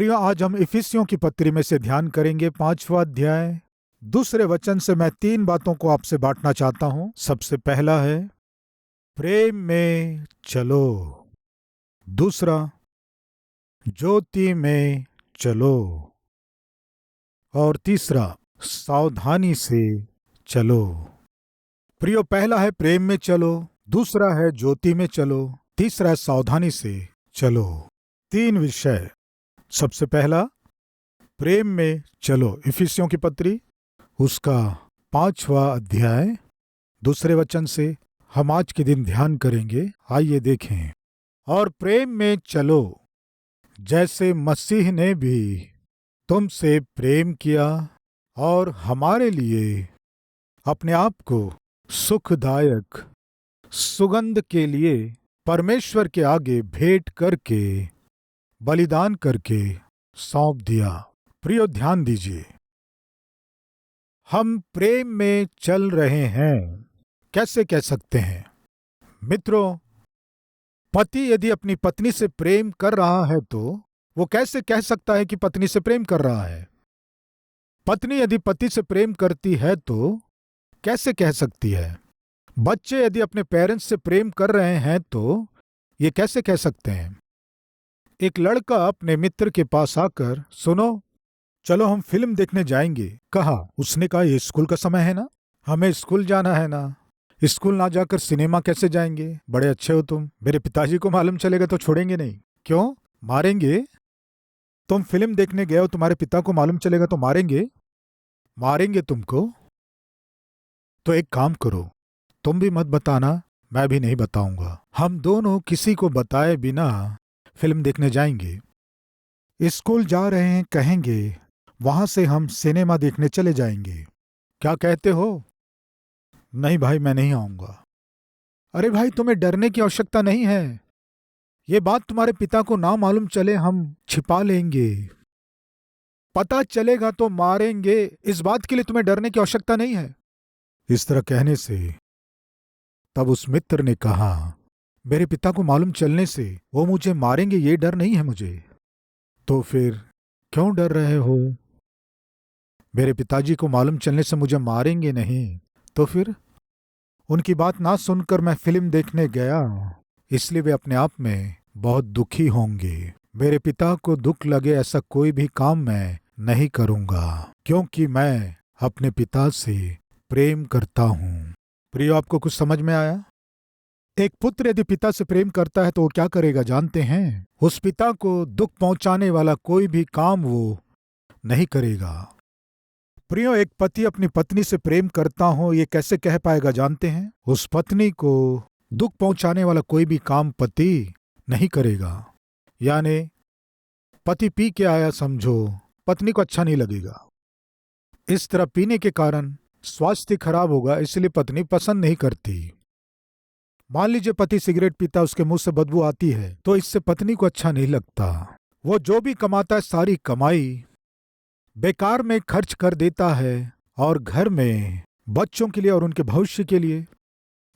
प्रियो, आज हम इफिसियों की पत्री में से ध्यान करेंगे 5वां अध्याय। दूसरे वचन से मैं 3 बातों को आपसे बांटना चाहता हूं। सबसे पहला है प्रेम में चलो, दूसरा ज्योति में चलो, और तीसरा सावधानी से चलो। प्रियो, पहला है प्रेम में चलो, दूसरा है ज्योति में चलो, तीसरा है सावधानी से चलो। 3 विषय। सबसे पहला प्रेम में चलो, इफिसियों की पत्री उसका 5वां अध्याय। दूसरे वचन से हम आज के दिन ध्यान करेंगे। आइए देखें। और प्रेम में चलो जैसे मसीह ने भी तुमसे प्रेम किया और हमारे लिए अपने आप को सुखदायक सुगंध के लिए परमेश्वर के आगे भेंट करके बलिदान करके सौंप दिया। प्रियो, ध्यान दीजिए, हम प्रेम में चल रहे हैं। कैसे कह सकते हैं? मित्रों, पति यदि अपनी पत्नी से प्रेम कर रहा है तो वो कैसे कह सकता है कि पत्नी से प्रेम कर रहा है? पत्नी यदि पति से प्रेम करती है तो कैसे कह सकती है? बच्चे यदि अपने पेरेंट्स से प्रेम कर रहे हैं तो ये कैसे कह सकते हैं? एक लड़का अपने मित्र के पास आकर, सुनो, चलो हम फिल्म देखने जाएंगे, कहा। उसने कहा, ये स्कूल का समय है ना, हमें स्कूल जाना है ना, स्कूल ना जाकर सिनेमा कैसे जाएंगे? बड़े अच्छे हो तुम, मेरे पिताजी को मालूम चलेगा तो छोड़ेंगे नहीं। क्यों मारेंगे? तुम फिल्म देखने गए हो, तुम्हारे पिता को मालूम चलेगा तो मारेंगे तुमको। तो एक काम करो, तुम भी मत बताना, मैं भी नहीं बताऊंगा, हम दोनों किसी को बताए बिना फिल्म देखने जाएंगे। स्कूल जा रहे हैं कहेंगे, वहां से हम सिनेमा देखने चले जाएंगे। क्या कहते हो? नहीं भाई, मैं नहीं आऊंगा। अरे भाई, तुम्हें डरने की आवश्यकता नहीं है। ये बात तुम्हारे पिता को ना मालूम चले, हम छिपा लेंगे। पता चलेगा तो मारेंगे, इस बात के लिए तुम्हें डरने की आवश्यकता नहीं है। इस तरह कहने से तब उस मित्र ने कहा, मेरे पिता को मालूम चलने से वो मुझे मारेंगे, ये डर नहीं है मुझे। तो फिर क्यों डर रहे हो? मेरे पिताजी को मालूम चलने से मुझे मारेंगे नहीं, तो फिर उनकी बात ना सुनकर मैं फिल्म देखने गया, इसलिए वे अपने आप में बहुत दुखी होंगे। मेरे पिता को दुख लगे ऐसा कोई भी काम मैं नहीं करूंगा, क्योंकि मैं अपने पिता से प्रेम करता हूं। प्रियो, आपको कुछ समझ में आया? एक पुत्र यदि पिता से प्रेम करता है तो वो क्या करेगा जानते हैं? उस पिता को दुख पहुंचाने वाला कोई भी काम वो नहीं करेगा। प्रियो, एक पति अपनी पत्नी से प्रेम करता हो, ये कैसे कह पाएगा जानते हैं? उस पत्नी को दुख पहुंचाने वाला कोई भी काम पति नहीं करेगा। यानी पति पी के आया समझो, पत्नी को अच्छा नहीं लगेगा। इस तरह पीने के कारण स्वास्थ्य खराब होगा, इसलिए पत्नी पसंद नहीं करती। मान लीजिए पति सिगरेट पीता, उसके मुंह से बदबू आती है, तो इससे पत्नी को अच्छा नहीं लगता। वो जो भी कमाता है सारी कमाई बेकार में खर्च कर देता है, और घर में बच्चों के लिए और उनके भविष्य के लिए।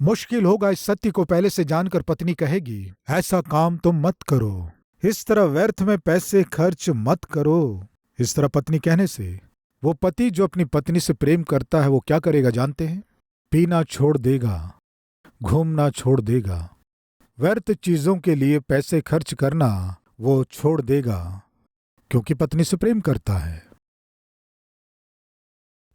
मुश्किल होगा इस सत्य को पहले से जानकर पत्नी कहेगी, ऐसा काम तुम मत करो, इस तरह व्यर्थ में पैसे खर्च मत करो। इस तरह पत्नी कहने से वो पति जो अपनी पत्नी से प्रेम करता है वो क्या करेगा जानते हैं? पीना छोड़ देगा, घूमना छोड़ देगा, व्यर्थ चीजों के लिए पैसे खर्च करना वो छोड़ देगा, क्योंकि पत्नी से प्रेम करता है।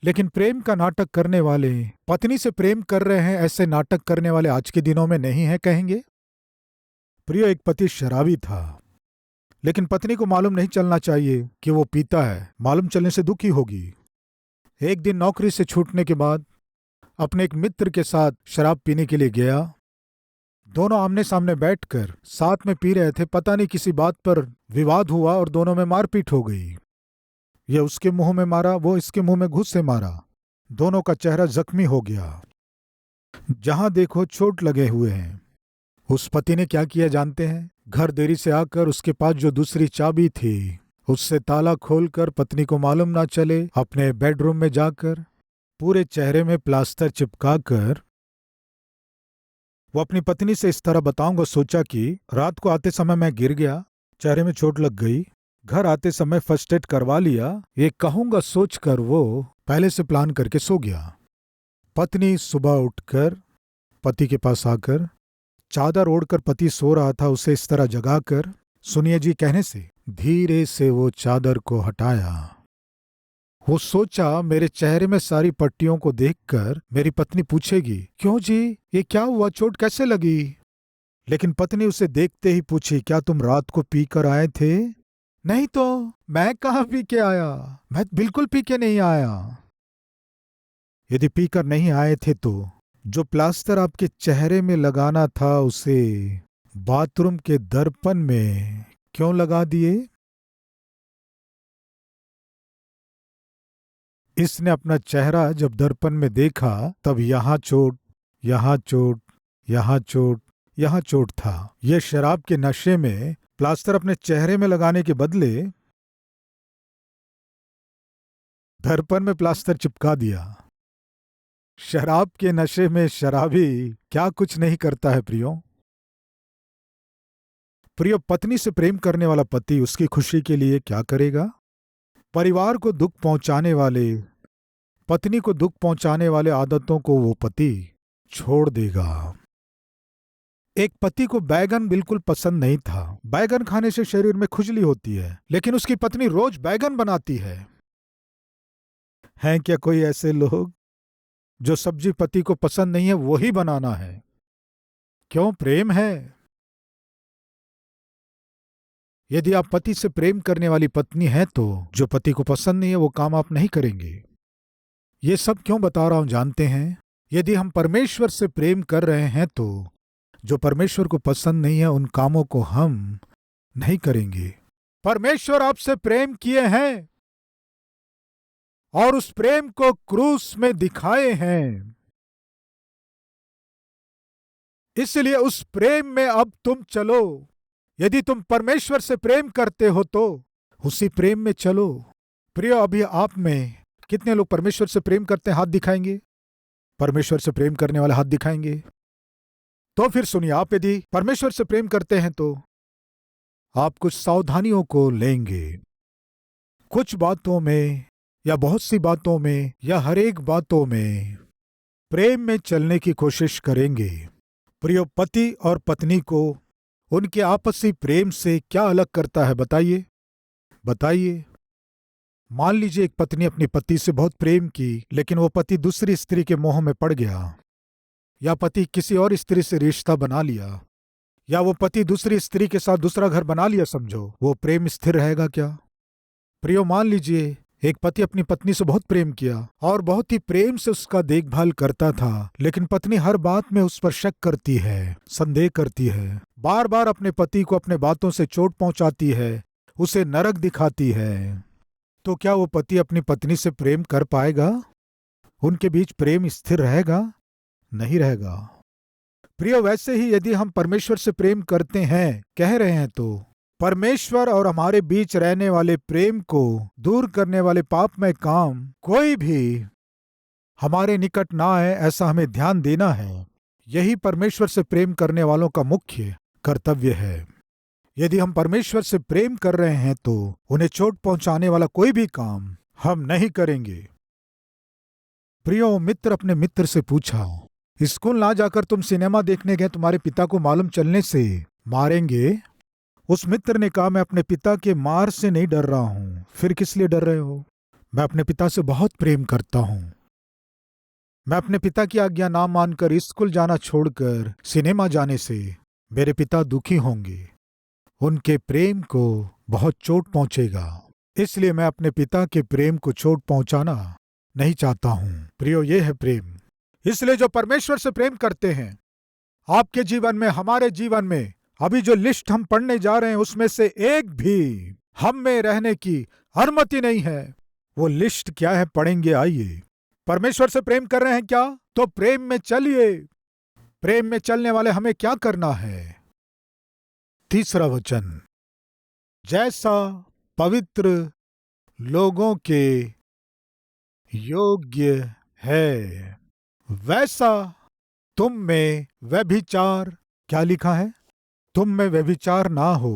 लेकिन प्रेम का नाटक करने वाले, पत्नी से प्रेम कर रहे हैं ऐसे नाटक करने वाले आज के दिनों में नहीं है कहेंगे। प्रिय, एक पति शराबी था, लेकिन पत्नी को मालूम नहीं चलना चाहिए कि वो पीता है, मालूम चलने से दुखी होगी। एक दिन नौकरी से छूटने के बाद अपने एक मित्र के साथ शराब पीने के लिए गया। दोनों आमने सामने बैठकर साथ में पी रहे थे। पता नहीं किसी बात पर विवाद हुआ और दोनों में मारपीट हो गई। ये उसके मुंह में मारा, वो इसके मुंह में घूंसे मारा। दोनों का चेहरा जख्मी हो गया, जहां देखो चोट लगे हुए हैं। उस पति ने क्या किया जानते हैं? घर देरी से आकर उसके पास जो दूसरी चाबी थी उससे ताला खोलकर, पत्नी को मालूम ना चले, अपने बेडरूम में जाकर पूरे चेहरे में प्लास्टर चिपकाकर वो अपनी पत्नी से इस तरह बताऊंगा। सोचा कि रात को आते समय मैं गिर गया, चेहरे में चोट लग गई, घर आते समय फर्स्ट एड करवा लिया, ये कहूंगा सोचकर वो पहले से प्लान करके सो गया। पत्नी सुबह उठकर पति के पास आकर चादर ओढ़कर पति सो रहा था उसे इस तरह जगाकर सुनिए जी कहने से धीरे से वो चादर को हटाया। वो सोचा मेरे चेहरे में सारी पट्टियों को देखकर मेरी पत्नी पूछेगी, क्यों जी ये क्या हुआ, चोट कैसे लगी? लेकिन पत्नी उसे देखते ही पूछी, क्या तुम रात को पी कर आए थे? नहीं तो, मैं कहाँ पी के आया, मैं बिल्कुल पी के नहीं आया। यदि पीकर नहीं आए थे तो जो प्लास्टर आपके चेहरे में लगाना था उसे बाथरूम के दर्पण में क्यों लगा दिए? इसने अपना चेहरा जब दर्पण में देखा तब यहां चोट, यहां चोट, यहां चोट, यहां चोट था। यह शराब के नशे में प्लास्टर अपने चेहरे में लगाने के बदले दर्पण में प्लास्टर चिपका दिया। शराब के नशे में शराबी क्या कुछ नहीं करता है प्रियो। प्रियो, पत्नी से प्रेम करने वाला पति उसकी खुशी के लिए क्या करेगा? परिवार को दुख पहुंचाने वाले, पत्नी को दुख पहुंचाने वाले आदतों को वो पति छोड़ देगा। एक पति को बैगन बिल्कुल पसंद नहीं था। बैगन खाने से शरीर में खुजली होती है, लेकिन उसकी पत्नी रोज बैगन बनाती है। हैं क्या कोई ऐसे लोग जो सब्जी पति को पसंद नहीं है वही बनाना है? क्यों? प्रेम है। यदि आप पति से प्रेम करने वाली पत्नी हैं तो जो पति को पसंद नहीं है वो काम आप नहीं करेंगे। ये सब क्यों बता रहा हूं जानते हैं? यदि हम परमेश्वर से प्रेम कर रहे हैं तो जो परमेश्वर को पसंद नहीं है उन कामों को हम नहीं करेंगे। परमेश्वर आपसे प्रेम किए हैं और उस प्रेम को क्रूस में दिखाए हैं, इसलिए उस प्रेम में अब तुम चलो। यदि तुम परमेश्वर से प्रेम करते हो तो उसी प्रेम में चलो। प्रिय, अभी आप में कितने लोग परमेश्वर से प्रेम करते हैं? हाथ दिखाएंगे। परमेश्वर से प्रेम करने वाले हाथ दिखाएंगे। तो फिर सुनिए, आप यदि परमेश्वर से प्रेम करते हैं तो आप कुछ सावधानियों को लेंगे। कुछ बातों में या बहुत सी बातों में या हर एक बातों में प्रेम में चलने की कोशिश करेंगे। प्रिय, पति और पत्नी को उनके आपसी प्रेम से क्या अलग करता है बताइए? बताइए। मान लीजिए एक पत्नी अपनी पति से बहुत प्रेम की, लेकिन वो पति दूसरी स्त्री के मोह में पड़ गया, या पति किसी और स्त्री से रिश्ता बना लिया, या वो पति दूसरी स्त्री के साथ दूसरा घर बना लिया, समझो, वो प्रेम स्थिर रहेगा क्या? प्रियो, मान लीजिए एक पति अपनी पत्नी से बहुत प्रेम किया और बहुत ही प्रेम से उसका देखभाल करता था, लेकिन पत्नी हर बात में उस पर शक करती है, संदेह करती है, बार बार अपने पति को अपने बातों से चोट पहुंचाती है, उसे नरक दिखाती है। तो क्या वो पति अपनी पत्नी से प्रेम कर पाएगा? उनके बीच प्रेम स्थिर रहेगा? नहीं रहेगा। प्रिय, वैसे ही यदि हम परमेश्वर से प्रेम करते हैं, कह रहे हैं, तो परमेश्वर और हमारे बीच रहने वाले प्रेम को दूर करने वाले पापमय काम कोई भी हमारे निकट ना आए, ऐसा हमें ध्यान देना है। यही परमेश्वर से प्रेम करने वालों का मुख्य कर्तव्य है। यदि हम परमेश्वर से प्रेम कर रहे हैं तो उन्हें चोट पहुंचाने वाला कोई भी काम हम नहीं करेंगे। प्रियो, मित्र अपने मित्र से पूछा, स्कूल ना जाकर तुम सिनेमा देखने गए, तुम्हारे पिता को मालूम चलने से मारेंगे? उस मित्र ने कहा, मैं अपने पिता के मार से नहीं डर रहा हूं। फिर किस लिए डर रहे हो? मैं अपने पिता से बहुत प्रेम करता हूं। मैं अपने पिता की आज्ञा ना मानकर स्कूल जाना छोड़कर सिनेमा जाने से मेरे पिता दुखी होंगे, उनके प्रेम को बहुत चोट पहुंचेगा, इसलिए मैं अपने पिता के प्रेम को चोट पहुंचाना नहीं चाहता हूं। प्रियो, ये है प्रेम। इसलिए जो परमेश्वर से प्रेम करते हैं, आपके जीवन में, हमारे जीवन में, अभी जो लिस्ट हम पढ़ने जा रहे हैं उसमें से एक भी हम में रहने की अनुमति नहीं है। वो लिस्ट क्या है पढ़ेंगे, आइए। परमेश्वर से प्रेम कर रहे हैं क्या? तो प्रेम में चलिए। प्रेम में चलने वाले हमें क्या करना है? तीसरा वचन, जैसा पवित्र लोगों के योग्य है वैसा तुम में व्यभिचार, क्या लिखा है? तुम में व्यभिचार ना हो।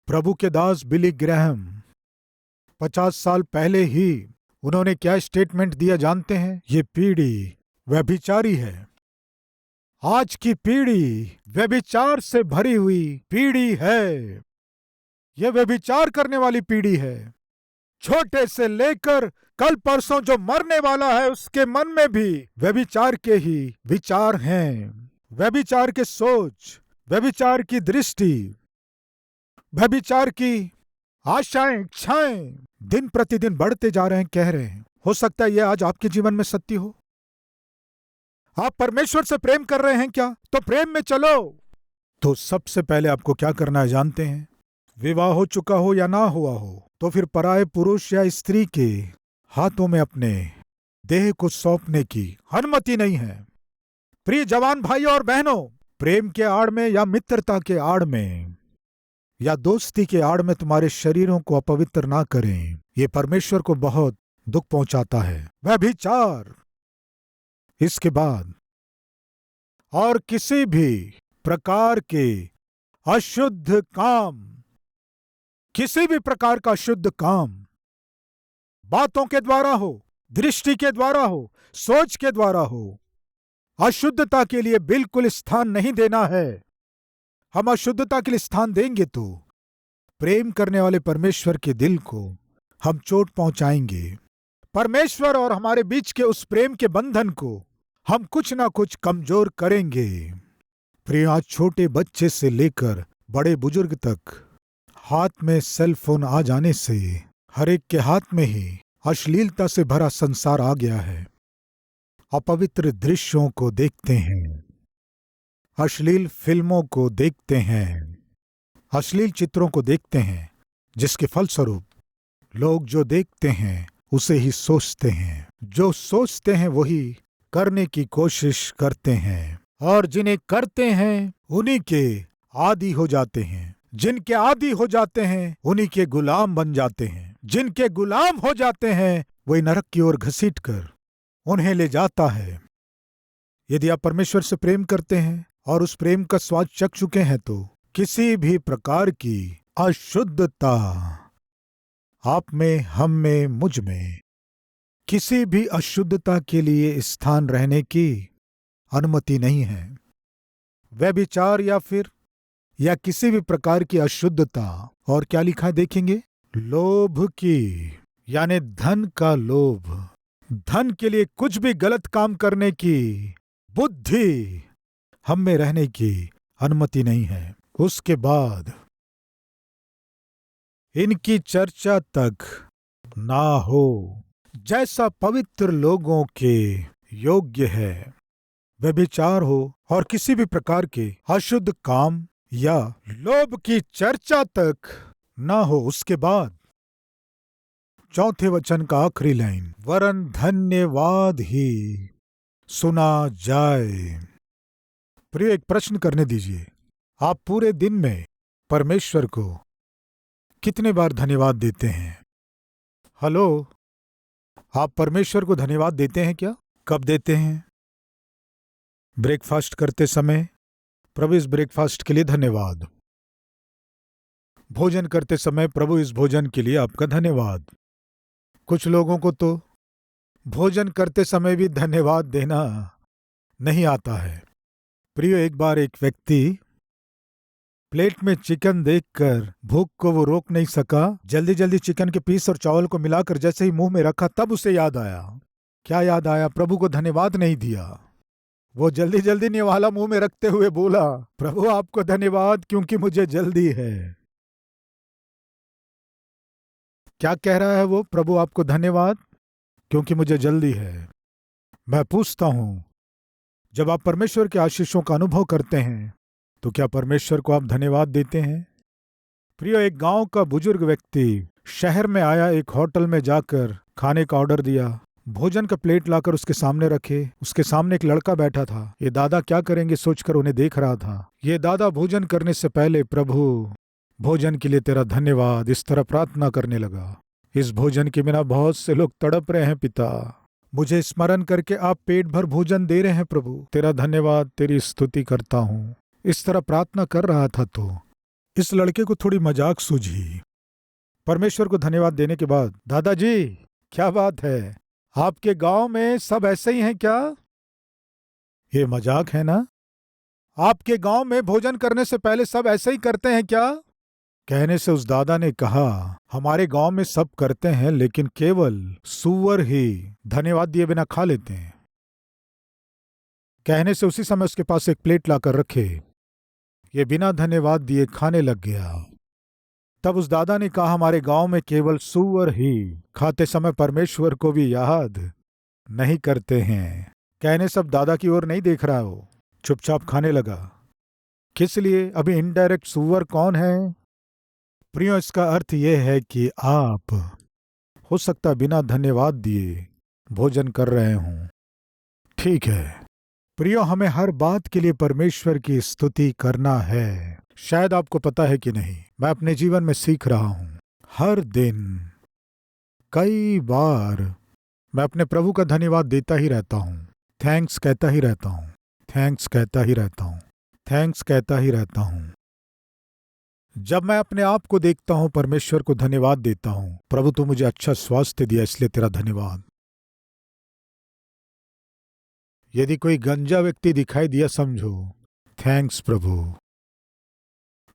प्रभु के दास बिली ग्रैहम 50 साल पहले ही उन्होंने क्या स्टेटमेंट दिया जानते हैं? ये पीढ़ी व्यभिचारी है। आज की पीढ़ी व्यभिचार से भरी हुई पीढ़ी है। यह व्यभिचार करने वाली पीढ़ी है। छोटे से लेकर कल परसों जो मरने वाला है उसके मन में भी व्यभिचार के ही विचार हैं। व्यभिचार के सोच, व्यभिचार की दृष्टि, व्यभिचार की आशाएं, इच्छाएं दिन प्रतिदिन बढ़ते जा रहे हैं, कह रहे हैं। हो सकता है यह आज आपके जीवन में सत्य हो। आप परमेश्वर से प्रेम कर रहे हैं क्या? तो प्रेम में चलो। तो सबसे पहले आपको क्या करना है जानते हैं? विवाह हो चुका हो या ना हुआ हो, तो फिर पराये पुरुष या स्त्री के हाथों में अपने देह को सौंपने की अनुमति नहीं है। प्रिय जवान भाइयों और बहनों, प्रेम के आड़ में या मित्रता के आड़ में या दोस्ती के आड़ में तुम्हारे शरीरों को अपवित्र ना करें। ये परमेश्वर को बहुत दुख पहुंचाता है। व्यभिचार, इसके बाद और किसी भी प्रकार के अशुद्ध काम, किसी भी प्रकार का अशुद्ध काम बातों के द्वारा हो, दृष्टि के द्वारा हो, सोच के द्वारा हो, अशुद्धता के लिए बिल्कुल स्थान नहीं देना है। हम अशुद्धता के लिए स्थान देंगे तो प्रेम करने वाले परमेश्वर के दिल को हम चोट पहुंचाएंगे। परमेश्वर और हमारे बीच के उस प्रेम के बंधन को हम कुछ ना कुछ कमजोर करेंगे। प्रिय, आज छोटे बच्चे से लेकर बड़े बुजुर्ग तक हाथ में सेल फोन आ जाने से हर एक के हाथ में ही अश्लीलता से भरा संसार आ गया है। अपवित्र दृश्यों को देखते हैं, अश्लील फिल्मों को देखते हैं, अश्लील चित्रों को देखते हैं, जिसके फलस्वरूप लोग जो देखते हैं उसे ही सोचते हैं। जो सोचते हैं वही करने की कोशिश करते हैं, और जिन्हें करते हैं उन्हीं के आदी हो जाते हैं। जिनके आदी हो जाते हैं उन्हीं के गुलाम बन जाते हैं। जिनके गुलाम हो जाते हैं वही नरक की ओर घसीटकर उन्हें ले जाता है। यदि आप परमेश्वर से प्रेम करते हैं और उस प्रेम का स्वाद चख चुके हैं तो किसी भी प्रकार की अशुद्धता आप में, हम में, मुझ में किसी भी अशुद्धता के लिए स्थान रहने की अनुमति नहीं है। व्यभिचार या किसी भी प्रकार की अशुद्धता। और क्या लिखा है देखेंगे? लोभ की, यानी धन का लोभ, धन के लिए कुछ भी गलत काम करने की बुद्धि हम में रहने की अनुमति नहीं है। उसके बाद इनकी चर्चा तक ना हो जैसा पवित्र लोगों के योग्य है। व्यभिचार हो और किसी भी प्रकार के अशुद्ध काम या लोभ की चर्चा तक ना हो। उसके बाद चौथे वचन का आखिरी लाइन, वरन धन्यवाद ही सुना जाए। प्रिय, एक प्रश्न करने दीजिए। आप पूरे दिन में परमेश्वर को कितने बार धन्यवाद देते हैं? हेलो, आप परमेश्वर को धन्यवाद देते हैं क्या? कब देते हैं? ब्रेकफास्ट करते समय, प्रभु इस ब्रेकफास्ट के लिए धन्यवाद। भोजन करते समय, प्रभु इस भोजन के लिए आपका धन्यवाद। कुछ लोगों को तो भोजन करते समय भी धन्यवाद देना नहीं आता है। प्रियो, एक बार एक व्यक्ति प्लेट में चिकन देखकर भूख को वो रोक नहीं सका। जल्दी जल्दी चिकन के पीस और चावल को मिलाकर जैसे ही मुंह में रखा, तब उसे याद आया। क्या याद आया? प्रभु को धन्यवाद नहीं दिया। वो जल्दी जल्दी निवाला मुंह में रखते हुए बोला, प्रभु आपको धन्यवाद क्योंकि मुझे जल्दी है। क्या कह रहा है वो? प्रभु आपको धन्यवाद क्योंकि मुझे जल्दी है। मैं पूछता हूं, जब आप परमेश्वर के आशीषों का अनुभव करते हैं तो क्या परमेश्वर को आप धन्यवाद देते हैं? प्रियो, एक गांव का बुजुर्ग व्यक्ति शहर में आया, एक होटल में जाकर खाने का ऑर्डर दिया। भोजन का प्लेट लाकर उसके सामने रखे। उसके सामने एक लड़का बैठा था। ये दादा क्या करेंगे सोचकर उन्हें देख रहा था। ये दादा भोजन करने से पहले, प्रभु भोजन के लिए तेरा धन्यवाद, इस तरह प्रार्थना करने लगा। इस भोजन के बिना बहुत से लोग तड़प रहे हैं पिता। मुझे स्मरण करके आप पेट भर भोजन दे रहे हैं प्रभु। तेरा धन्यवाद, तेरी स्तुति करता हूँ। इस तरह प्रार्थना कर रहा था तो इस लड़के को थोड़ी मजाक सूझी। परमेश्वर को धन्यवाद देने के बाद, दादाजी क्या बात है, आपके गांव में सब ऐसे ही हैं क्या? ये मजाक है ना? आपके गांव में भोजन करने से पहले सब ऐसे ही करते हैं क्या? कहने से उस दादा ने कहा, हमारे गांव में सब करते हैं, लेकिन केवल सूअर ही धन्यवाद दिए बिना खा लेते हैं। कहने से उसी समय उसके पास एक प्लेट लाकर रखे, ये बिना धन्यवाद दिए खाने लग गया। तब उस दादा ने कहा, हमारे गांव में केवल सूअर ही खाते समय परमेश्वर को भी याद नहीं करते हैं। कहने सब दादा की ओर नहीं देख रहा, हो चुपचाप खाने लगा। किस लिए? अभी इनडायरेक्ट सूअर कौन है? प्रियो, इसका अर्थ यह है कि आप हो सकता बिना धन्यवाद दिए भोजन कर रहे हों। ठीक है प्रियो, हमें हर बात के लिए परमेश्वर की स्तुति करना है। शायद आपको पता है कि नहीं, मैं अपने जीवन में सीख रहा हूं। हर दिन कई बार मैं अपने प्रभु का धन्यवाद देता ही रहता हूं, थैंक्स कहता ही रहता हूं, थैंक्स कहता ही रहता हूं, थैंक्स कहता ही रहता हूं। जब मैं अपने आप को देखता हूं, परमेश्वर को धन्यवाद देता हूं, प्रभु तू मुझे अच्छा स्वास्थ्य दिया इसलिए तेरा धन्यवाद। यदि कोई गंजा व्यक्ति दिखाई दिया, समझो थैंक्स प्रभु,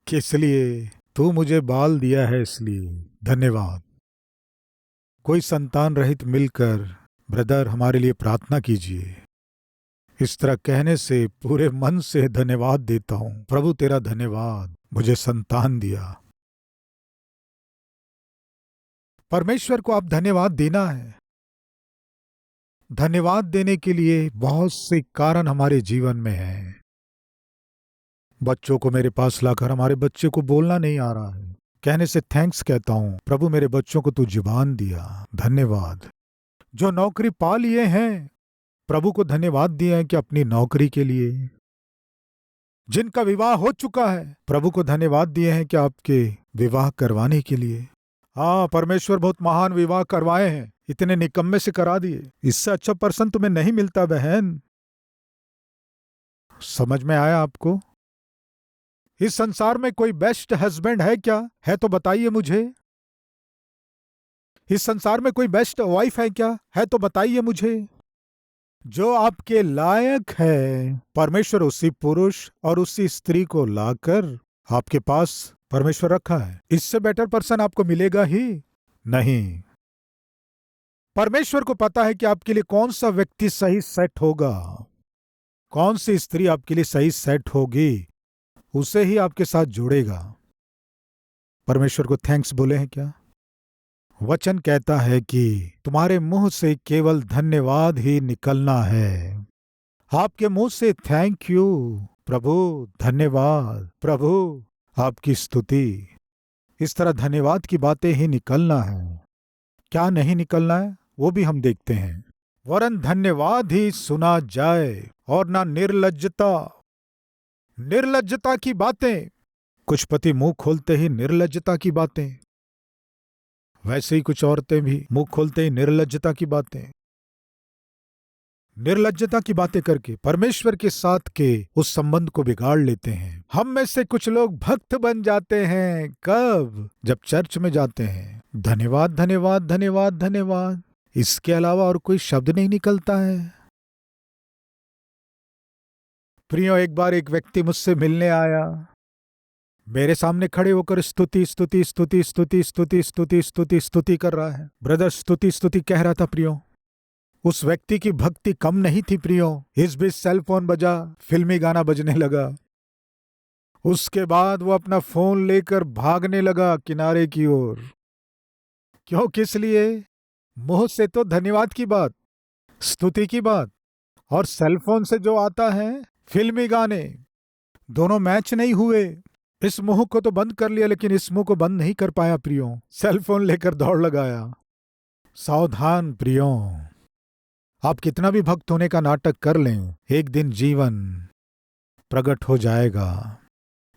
किस लिए? तू मुझे बाल दिया है इसलिए धन्यवाद। कोई संतान रहित मिलकर, ब्रदर हमारे लिए प्रार्थना कीजिए। इस तरह कहने से पूरे मन से धन्यवाद देता हूं, प्रभु तेरा धन्यवाद, मुझे संतान दिया। परमेश्वर को आप धन्यवाद देना है। धन्यवाद देने के लिए बहुत से कारण हमारे जीवन में हैं। बच्चों को मेरे पास लाकर, हमारे बच्चे को बोलना नहीं आ रहा है, कहने से थैंक्स कहता हूं, प्रभु मेरे बच्चों को तू जुबान दिया, धन्यवाद। जो नौकरी पा लिए हैं, प्रभु को धन्यवाद दिया है कि अपनी नौकरी के लिए। जिनका विवाह हो चुका है, प्रभु को धन्यवाद दिए हैं कि आपके विवाह करवाने के लिए। हाँ, परमेश्वर बहुत महान विवाह करवाए हैं, इतने निकम्मे से करा दिए, इससे अच्छा पर्सन तुम्हें नहीं मिलता बहन। समझ में आया आपको? इस संसार में कोई बेस्ट हस्बैंड है क्या? है तो बताइए मुझे। इस संसार में कोई बेस्ट वाइफ है क्या? है तो बताइए मुझे। जो आपके लायक है, परमेश्वर उसी पुरुष और उसी स्त्री को लाकर आपके पास परमेश्वर रखा है। इससे बेटर पर्सन आपको मिलेगा ही नहीं। परमेश्वर को पता है कि आपके लिए कौन सा व्यक्ति सही सेट होगा, कौन सी स्त्री आपके लिए सही सेट होगी, उसे ही आपके साथ जोड़ेगा। परमेश्वर को थैंक्स बोले हैं क्या? वचन कहता है कि तुम्हारे मुंह से केवल धन्यवाद ही निकलना है। आपके मुंह से थैंक यू प्रभु, धन्यवाद प्रभु, आपकी स्तुति, इस तरह धन्यवाद की बातें ही निकलना है। क्या नहीं निकलना है वो भी हम देखते हैं। वरन धन्यवाद ही सुना जाए और ना निर्लज्जता। निर्लज्जता की बातें। कुछ पति मुंह खोलते ही निर्लज्जता की बातें, वैसे ही कुछ औरतें भी मुंह खोलते ही निर्लज्जता की बातें। निर्लज्जता की बातें करके परमेश्वर के साथ के उस संबंध को बिगाड़ लेते हैं। हम में से कुछ लोग भक्त बन जाते हैं। कब? जब चर्च में जाते हैं। धन्यवाद धन्यवाद धन्यवाद धन्यवाद, इसके अलावा और कोई शब्द नहीं निकलता है। प्रियो, एक बार एक व्यक्ति मुझसे मिलने आया, मेरे सामने खड़े होकर स्तुति स्तुति स्तुति स्तुति स्तुति स्तुति स्तुति स्तुति कर रहा है। ब्रदर स्तुति स्तुति कह रहा था प्रियो। उस व्यक्ति की भक्ति कम नहीं थी प्रियो। इस बीच सेल फोन बजा, फिल्मी गाना बजने लगा। उसके बाद वो अपना फोन लेकर भागने लगा किनारे की ओर। क्यों? किस लिए? मुंह से तो धन्यवाद की बात, स्तुति की बात, और सेल फोन से जो आता है फिल्मी गाने, दोनों मैच नहीं हुए। इस मुंह को तो बंद कर लिया, लेकिन इस मुंह को बंद नहीं कर पाया प्रियो। सेल फोन लेकर दौड़ लगाया। सावधान प्रियो, आप कितना भी भक्त होने का नाटक कर लें, एक दिन जीवन प्रकट हो जाएगा।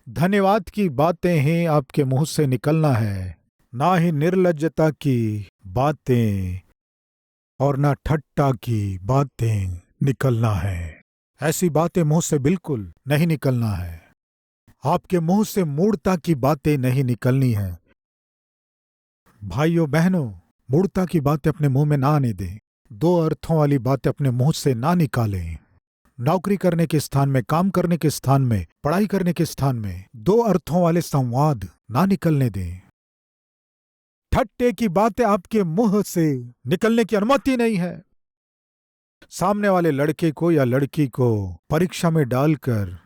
धन्यवाद की बातें ही आपके मुंह से निकलना है, ना ही निर्लज्जता की बातें और ना ठट्टा की बातें निकलना है। ऐसी बातें मुंह से बिल्कुल नहीं निकलना है। आपके मुंह से मूढ़ता की बातें नहीं निकलनी है। भाइयों बहनों, मूर्खता की बातें अपने मुंह में ना आने दें। दो अर्थों वाली बातें अपने मुंह से ना निकालें। नौकरी करने के स्थान में, काम करने के स्थान में, पढ़ाई करने के स्थान में दो अर्थों वाले संवाद ना निकलने दें। ठट्टे की बातें आपके मुंह से निकलने की अनुमति नहीं है। सामने वाले लड़के को या लड़की को परीक्षा में डालकर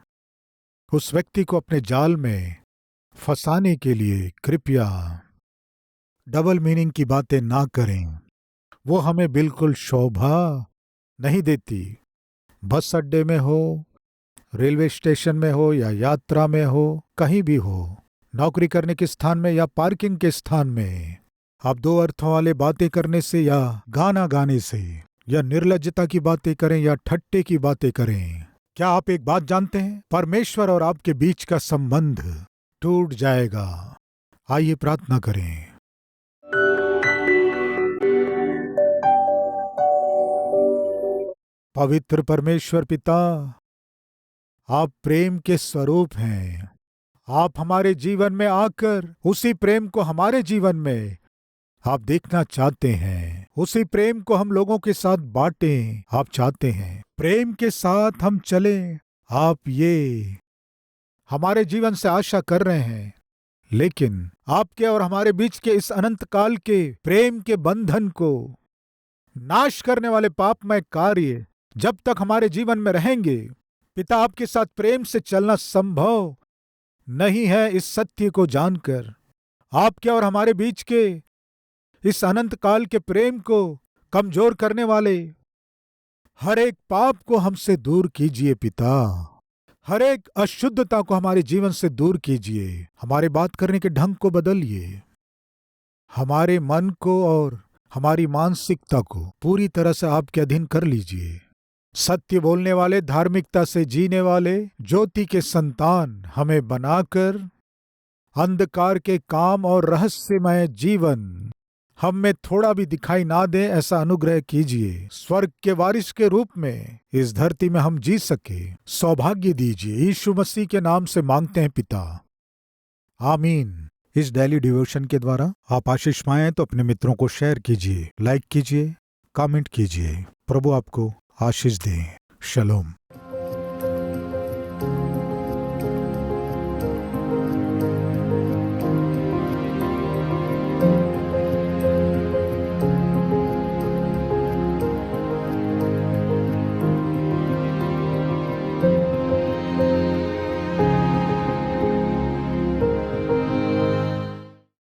उस व्यक्ति को अपने जाल में फंसाने के लिए कृपया डबल मीनिंग की बातें ना करें। वो हमें बिल्कुल शोभा नहीं देती। बस अड्डे में हो, रेलवे स्टेशन में हो या यात्रा में हो, कहीं भी हो, नौकरी करने के स्थान में या पार्किंग के स्थान में, आप दो अर्थों वाले बातें करने से या गाना गाने से या निर्लज्जता की बातें करें या ठट्टे की बातें करें, क्या आप एक बात जानते हैं? परमेश्वर और आपके बीच का संबंध टूट जाएगा। आइए प्रार्थना करें। पवित्र परमेश्वर पिता, आप प्रेम के स्वरूप हैं। आप हमारे जीवन में आकर उसी प्रेम को हमारे जीवन में आप देखना चाहते हैं। उसी प्रेम को हम लोगों के साथ बांटें आप चाहते हैं। प्रेम के साथ हम चलें, आप ये हमारे जीवन से आशा कर रहे हैं। लेकिन आपके और हमारे बीच के इस अनंत काल के प्रेम के बंधन को नाश करने वाले पापमय कार्य जब तक हमारे जीवन में रहेंगे, पिता आपके साथ प्रेम से चलना संभव नहीं है। इस सत्य को जानकर आपके और हमारे बीच के इस अनंत काल के प्रेम को कमजोर करने वाले हर एक पाप को हमसे दूर कीजिए पिता। हर एक अशुद्धता को हमारे जीवन से दूर कीजिए। हमारे बात करने के ढंग को बदलिए। हमारे मन को और हमारी मानसिकता को पूरी तरह से आपके अधीन कर लीजिए। सत्य बोलने वाले, धार्मिकता से जीने वाले, ज्योति के संतान हमें बनाकर अंधकार के काम और रहस्यमय जीवन हम में थोड़ा भी दिखाई ना दे, ऐसा अनुग्रह कीजिए। स्वर्ग के वारिस के रूप में इस धरती में हम जी सके सौभाग्य दीजिए। यीशु मसीह के नाम से मांगते हैं पिता, आमीन। इस डेली डिवोशन के द्वारा आप आशीष पाएं तो अपने मित्रों को शेयर कीजिए, लाइक कीजिए, कमेंट कीजिए। प्रभु आपको आशीष दें। शलोम।